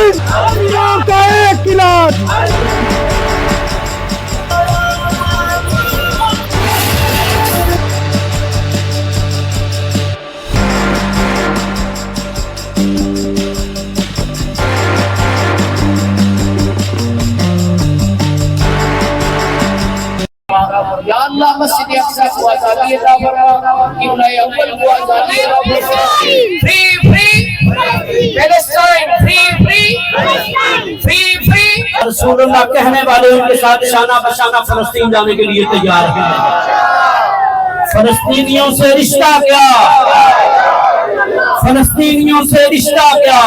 का एक इलाज। या अल्लाह मस्जिद अक्सा को आजादी अता फरमा, क़िबला अव्वल को आजादी अता फरमा। Free free Palestine, free free free free. रसूलुल्लाह कहने वाले उनके साथ शाना बशाना फलस्तीन जाने के लिए तैयार हैं। फलस्तीनियों से रिश्ता क्या, फलस्तीनियों से रिश्ता क्या।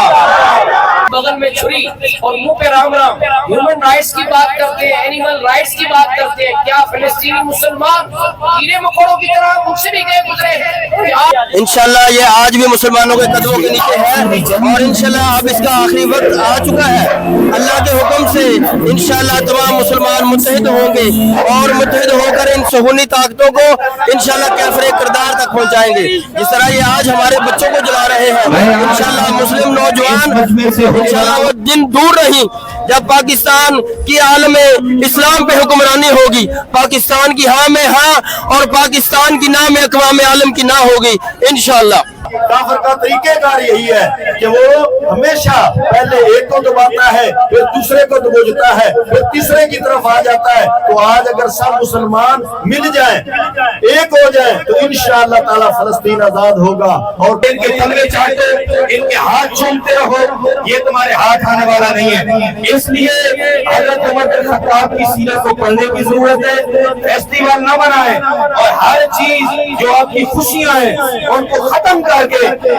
बगल में छुरी और मुंह पे राम राम। ह्यूमन राइट्स की बात करते हैं, एनिमल राइट्स की बात करते हैं। क्या फिलिस्तीनी मुसलमान कीड़े मकोड़ों की तरह मुझसे भी गए गुजरे हैं? इंशाल्लाह ये आज भी मुसलमानों के कदमों के नीचे है और इंशाल्लाह अब इसका आखिरी वक्त आ चुका है। अल्लाह के हुक्म से इंशाल्लाह तमाम मुसलमान मुत्तहिद होंगे और मुत्तहिद होकर इन सुहूनी ताकतों को इंशाल्लाह कैफरे किरदार तक पहुंचाएंगे। जिस तरह ये आज हमारे बच्चों को जला रहे हैं, इंशाल्लाह मुस्लिम नौजवान इंशाल्लाह वो दिन दूर नहीं जब पाकिस्तान की आलम इस्लाम पे हुक्मरानी होगी, पाकिस्तान की हाँ में हाँ और पाकिस्तान की ना में अक़वाम आलम की ना होगी इंशाल्लाह। काफिर का तरीकेकार यही है कि वो हमेशा पहले एक को दबाता है, फिर दूसरे को दबोचता है, फिर तीसरे की तरफ आ जाता है। तो आज अगर सब मुसलमान मिल जाएं, एक हो जाएं, तो इंशाअल्लाह ताला फलस्तीन आजाद होगा। और इनके तलवे चाटो, इनके हाथ चूमते रहो, ये तुम्हारे हाथ आने वाला नहीं है। इसलिए हज़रत उमर बिन खत्ताब की सीरत को पढ़ने की जरूरत है। फेस्टिवल न बनाएं और हर चीज जो आपकी खुशियां हैं उनको खत्म करके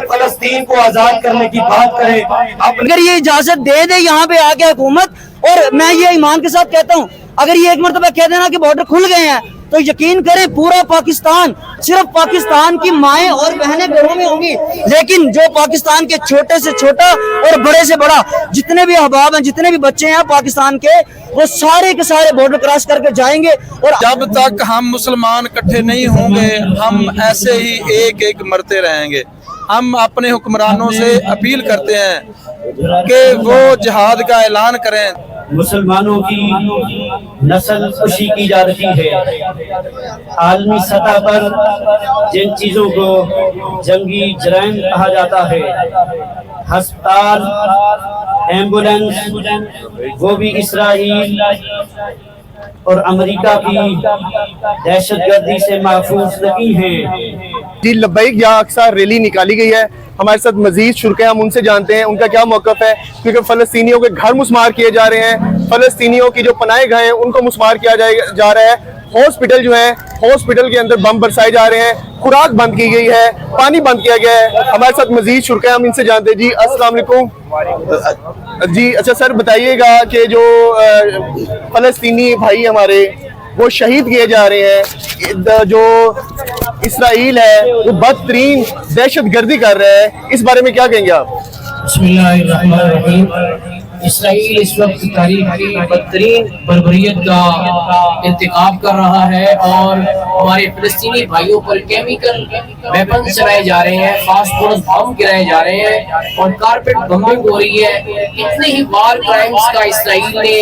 फलस्तीन को आजाद करने की बात करें। अगर ये इजाजत दे दे यहाँ पे आके हुकूमत, और मैं ये ईमान के साथ कहता हूँ, अगर ये एक मरतबा कह देना कि बॉर्डर खुल गए हैं तो यकीन करें पूरा पाकिस्तान, सिर्फ पाकिस्तान की माएं और बहनें घरों में होंगी, लेकिन जो पाकिस्तान के छोटे से छोटा और बड़े से बड़ा जितने भी अहबाब हैं, जितने भी बच्चे हैं पाकिस्तान के, वो सारे के सारे बॉर्डर क्रॉस करके जाएंगे। और जब तक हम मुसलमान इकट्ठे नहीं होंगे हम ऐसे ही एक एक मरते रहेंगे। हम अपने हुक्मरानों से अपील करते हैं कि वो जिहाद का ऐलान करें। मुसलमानों की नस्ल खुशी की जा रही है। आलमी सतह पर जिन चीज़ों को जंगी जराइम कहा जाता है, अस्पताल, एम्बुलेंस, वो भी इसराइल और अमेरिका की दहशतगर्दी से महफूज नहीं है। जी लब्बैक या अक्सा रैली निकाली गई है। हमारे साथ मजीद शुल्क हैं, हम उनसे जानते हैं उनका क्या मौक़िफ़ है, क्योंकि फ़लस्तीनियों के घर मुस्मार किए जा रहे हैं, फ़लस्तीनियों की जो पनाहे गए हैं उनको मुस्मार किया जा रहा है। हॉस्पिटल जो है, हॉस्पिटल के अंदर बम बरसाए जा रहे हैं, खुराक बंद की गई है, पानी बंद किया गया है। हमारे साथ मजीद शुल्क हैं, हम इनसे जानते हैं। जी अस्सलाम वालेकुम। जी अच्छा सर बताइएगा कि जो फ़लस्तीनी भाई हमारे वो शहीद किए जा रहे हैं, जो इसराइल है वो बदतरीन दहशतगर्दी कर रहा है, इस बारे में क्या कहेंगे आप? बिस्मिल्लाहिर्रहमानिर्रहीम। इसराइल इस वक्त तारीख की बदतरीन बर्बरियत का इंतकाब कर रहा है और हमारे फिलिस्तीनी भाइयों पर केमिकल वेपन चलाए जा रहे हैं, फास्फोरस बम गिराए जा रहे हैं और कारपेट बम्बिंग हो रही है। इतने ही वार क्राइम्स का इसराइल ने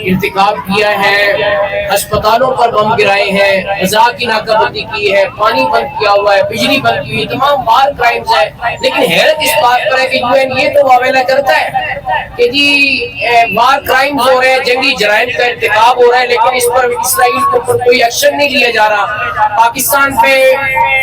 इंतकाब किया है। अस्पतालों पर बम गिराए हैं, गजा की नाकाबंदी की है, पानी बंद किया हुआ है, बिजली बंद की हुई, तमाम वार क्राइम्स है। लेकिन हैरत इस बात पर है कि यूएन ये तो वावेला करता है कि जी वार क्राइम्स हो रहे हैं, जंगी जराइम का इंतकाब हो रहा है, लेकिन इस पर इसराइल के ऊपर कोई एक्शन नहीं लिया जा रहा। पाकिस्तान पे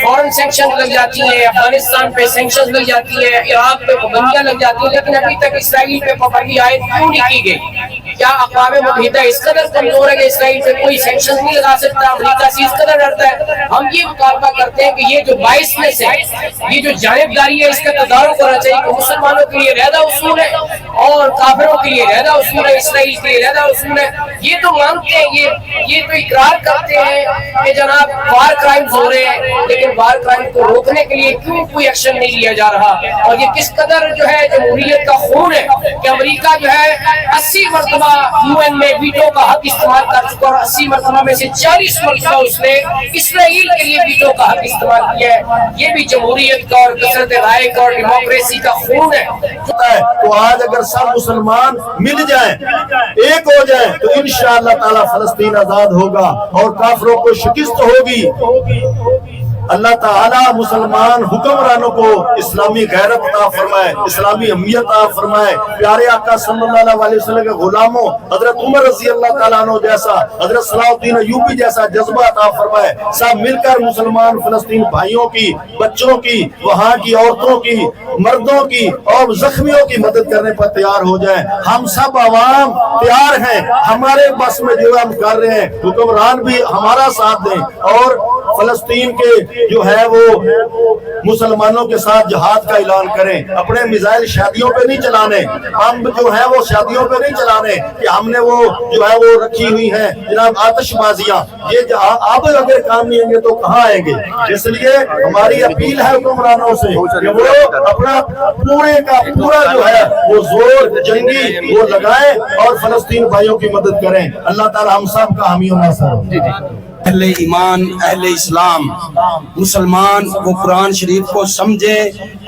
फॉरेन सैंक्शन लग जाती है, अफगानिस्तान पे सैंक्शन लग जाती है, इराक पे पाबंदियां लग जाती है, लेकिन अभी तक इसराइल पे पाबंदी आयद क्यों नहीं की गई? क्या अक़वाम मुत्तहिदा इस कदर कमजोर है कि इसराइल पे कोई सैंक्शन नहीं लगा सकता? अमेरिका से इस कदर डरता है। हम ये मुतालबा करते हैं कि ये जो 22 में से ये जो जानिबदारी है इसका तदारुक होना चाहिए कि मुसलमानों के लिए रहदा उसूल है और काफिरों के लिए रहदा उसूल है, इसराइल के लिए रहदा उसूल है। ये तो मानते हैं, ये तो इकरार करते हैं कि जनाब वार क्राइम्स हो रहे हैं, लेकिन वार क्राइम को रोकने के लिए क्यों कोई एक्शन नहीं लिया जा रहा? और ये किस कदर जो है जमहूरियत का खून है कि अमेरिका जो है 80 मरतबा UN जंग में वीटो का हक इस्तेमाल कर चुका और 80 मरतबा में से 40 मरतबा उसने इसराइल के लिए वीटो का हक इस्तेमाल किया है। ये भी जमहूरियत का और कसरत राय का और डेमोक्रेसी का खून है। तो आज अगर सब मुसलमान मिल जाएं, एक हो जाएं, तो इंशाअल्लाह ताला फलस्तीन आजाद होगा और काफिरों को शिकस्त होगी। अल्लाह ताला मुसलमान हुक्मरानों को इस्लामी गैरत अता फरमाए, इस्लामी अहमियत अता फरमाए। प्यारे आका सल्लल्लाहु अलैहि वसल्लम के गुलामों हजरत उमर रज़ी अल्लाह ताला अन्हु जैसा, हजरत सलाहुद्दीन अय्यूबी जैसा जज्बा अता फरमाए। सब मिलकर मुसलमान फलस्तीन भाइयों की, बच्चों की, वहाँ की औरतों की, मर्दों की और जख्मियों की मदद करने पर तैयार हो जाए। हम सब आवाम तैयार हैं, हमारे बस में जो हम कर रहे हैं, हुक्मरान भी हमारा साथ दें और फलस्तीन के जो है वो मुसलमानों के साथ जिहाद का ऐलान करें। अपने मिसाइल शादियों पे नहीं चलाने, हम जो है वो शादियों पे नहीं चलाने कि हमने वो जो है वो रखी हुई है जनाब आतिशबाजियां, ये अब अगर काम नहीं आएंगे तो कहाँ आएंगे। इसलिए हमारी अपील है हुक्मरानों से कि वो अपना पूरे का पूरा जो है वो जोर जंगी वो लगाए और फलस्तीन भाइयों की मदद करें। अल्लाह ताला हम सब का हामी और नासर हो। अहले ईमान, अहले इस्लाम, मुसलमान वो कुरान शरीफ को समझे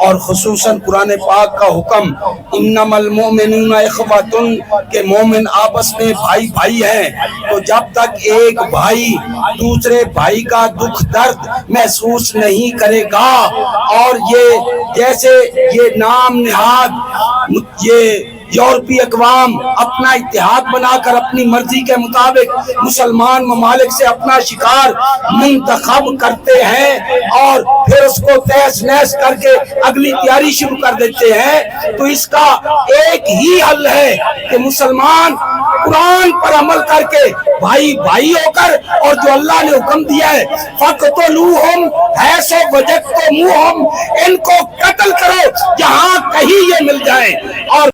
और खुसूसन कुरान पाक का हुक्म इन्नमल मोमिनूना इख्वतुन के मोमिन आपस में भाई भाई हैं। तो जब तक एक भाई दूसरे भाई का दुख दर्द महसूस नहीं करेगा और ये जैसे ये नाम निहाद ये यूरोपीय अक़वाम अपना इत्तेहाद बनाकर अपनी मर्जी के मुताबिक मुसलमान ममालिक से अपना शिकार मुंतखब करते हैं और फिर उसको तहस नहस करके अगली तैयारी शुरू कर देते हैं, तो इसका एक ही हल है कि मुसलमान कुरान पर अमल करके भाई भाई होकर और जो अल्लाह ने हुक्म दिया है फक़्तुलूहुम हैसो वजदतुमूहुम, इनको कत्ल करो जहाँ कहीं ये मिल जाए। और